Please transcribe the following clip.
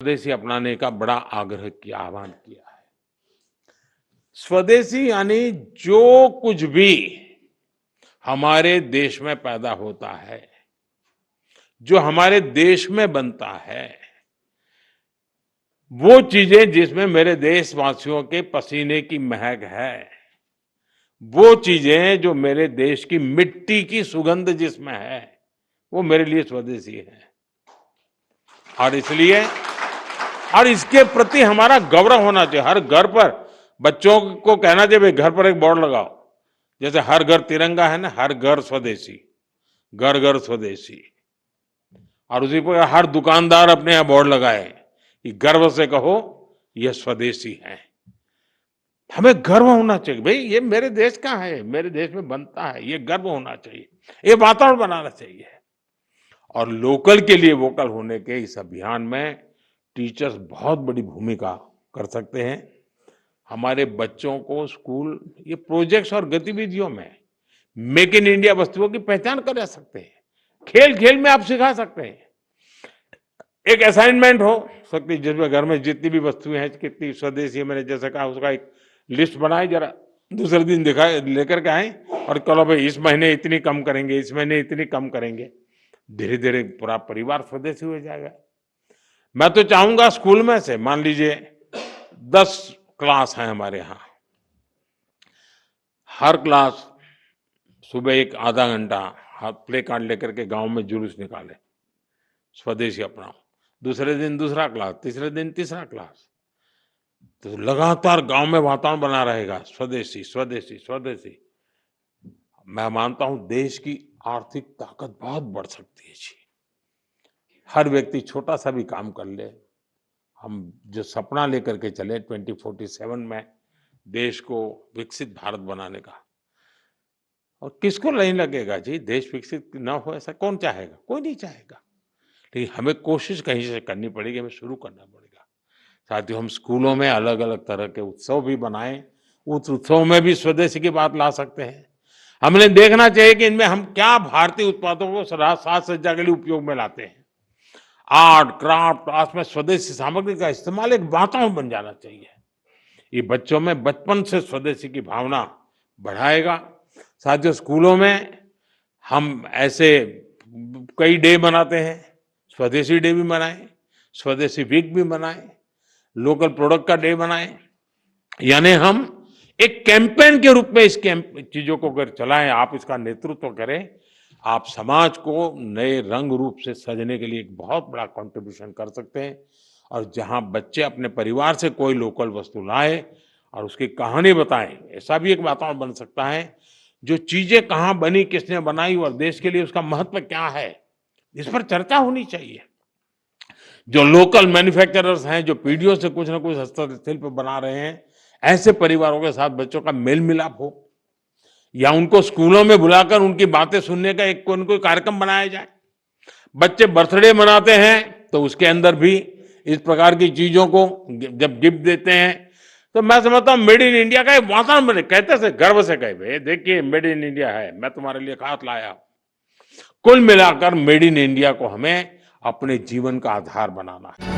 स्वदेशी अपनाने का बड़ा आग्रह किया, आह्वान किया है। स्वदेशी यानी जो कुछ भी हमारे देश में पैदा होता है, जो हमारे देश में बनता है, वो चीजें जिसमें मेरे देशवासियों के पसीने की महक है, वो चीजें जो मेरे देश की मिट्टी की सुगंध जिसमें है, वो मेरे लिए स्वदेशी है। और इसलिए और इसके प्रति हमारा गौरव होना चाहिए। हर घर पर बच्चों को कहना चाहिए, भाई घर पर एक बोर्ड लगाओ, जैसे हर घर तिरंगा है ना, हर घर स्वदेशी, घर घर स्वदेशी। और उसी पर हर दुकानदार अपने यहाँ बोर्ड लगाए कि गर्व से कहो यह स्वदेशी है। हमें गर्व होना चाहिए, भाई ये मेरे देश का है, मेरे देश में बनता है, ये गर्व होना चाहिए, ये वातावरण बनाना चाहिए। और लोकल के लिए वोकल होने के इस अभियान में टीचर्स बहुत बड़ी भूमिका कर सकते हैं। हमारे बच्चों को स्कूल ये प्रोजेक्ट्स और गतिविधियों में मेक इन इंडिया वस्तुओं की पहचान करा सकते हैं। खेल खेल में आप सिखा सकते हैं। एक असाइनमेंट हो सकती है जिसमें घर में जितनी भी वस्तुएं हैं, कितनी स्वदेशी है, मैंने जैसे कहा, उसका एक लिस्ट बनाए, जरा दूसरे दिन दिखाए, लेकर के आए और चलो भाई इस महीने इतनी कम करेंगे, इस महीने इतनी कम करेंगे। धीरे धीरे पूरा परिवार स्वदेशी हो जाएगा। मैं तो चाहूंगा स्कूल में से, मान लीजिए 10 क्लास है हमारे यहाँ, हर क्लास सुबह एक आधा घंटा हाथ प्ले कार्ड लेकर के गांव में जुलूस निकाले, स्वदेशी अपनाओ। दूसरे दिन दूसरा क्लास, तीसरे दिन तीसरा क्लास। तो लगातार गांव में वातावरण बना रहेगा, स्वदेशी स्वदेशी स्वदेशी। मैं मानता हूं देश की आर्थिक ताकत बहुत बढ़ सकती है जी। हर व्यक्ति छोटा सा भी काम कर ले। हम जो सपना लेकर के चले 2047 में देश को विकसित भारत बनाने का, और किसको नहीं लगेगा जी देश विकसित ना हो, ऐसा कौन चाहेगा? कोई नहीं चाहेगा। लेकिन हमें कोशिश कहीं से करनी पड़ेगी, हमें शुरू करना पड़ेगा। साथियों, हम स्कूलों में अलग अलग तरह के उत्सव भी बनाएं, उस उत्सव में भी स्वदेशी की बात ला सकते हैं। हमने देखना चाहिए कि इनमें हम क्या भारतीय उत्पादों को साज सज्जा के लिए उपयोग में लाते हैं। आर्ट क्राफ्ट, आज में स्वदेशी सामग्री का इस्तेमाल एक वातावरण बन जाना चाहिए। ये बच्चों में बचपन से स्वदेशी की भावना बढ़ाएगा। साथियों, स्कूलों में हम ऐसे कई डे मनाते हैं, स्वदेशी डे भी मनाएं, स्वदेशी वीक भी मनाएं, लोकल प्रोडक्ट का डे मनाएं। यानी हम एक कैंपेन के रूप में इस चीजों को अगर चलाएं, आप इसका नेतृत्व करें, आप समाज को नए रंग रूप से सजने के लिए एक बहुत बड़ा कंट्रीब्यूशन कर सकते हैं। और जहां बच्चे अपने परिवार से कोई लोकल वस्तु लाए और उसकी कहानी बताएं, ऐसा भी एक वातावरण बन सकता है। जो चीजें कहाँ बनी, किसने बनाई और देश के लिए उसका महत्व क्या है, इस पर चर्चा होनी चाहिए। जो लोकल मैन्युफैक्चरर्स हैं, जो पीढ़ियों से कुछ ना कुछ हस्तशिल्प बना रहे हैं, ऐसे परिवारों के साथ बच्चों का मेल मिलाप हो, या उनको स्कूलों में बुलाकर उनकी बातें सुनने का एक कोई कार्यक्रम बनाया जाए। बच्चे बर्थडे मनाते हैं तो उसके अंदर भी इस प्रकार की चीजों को जब गिफ्ट देते हैं, तो मैं समझता हूँ मेड इन इंडिया का एक वातावरण बने। कहते से गर्व से कहे, भाई देखिए मेड इन इंडिया है, मैं तुम्हारे लिए खास लाया हूं। कुल मिलाकर मेड इन इंडिया को हमें अपने जीवन का आधार बनाना है।